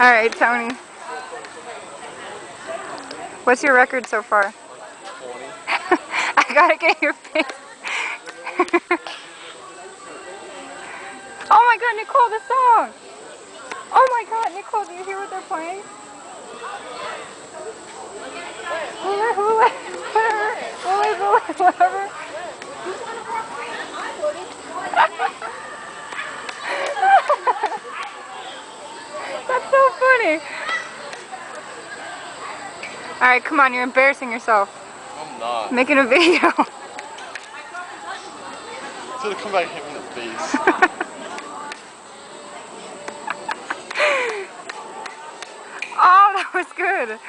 Alright, Tony. What's your record so far? Like 20. I gotta get your face. Oh my god, Nicole, the song! Oh my god, Nicole, do you hear what they're playing? Hula hula, whatever. That's so funny. Alright, come on, you're embarrassing yourself. I'm not. Making a video. It's gonna come back and hit me in the face. Oh, that was good.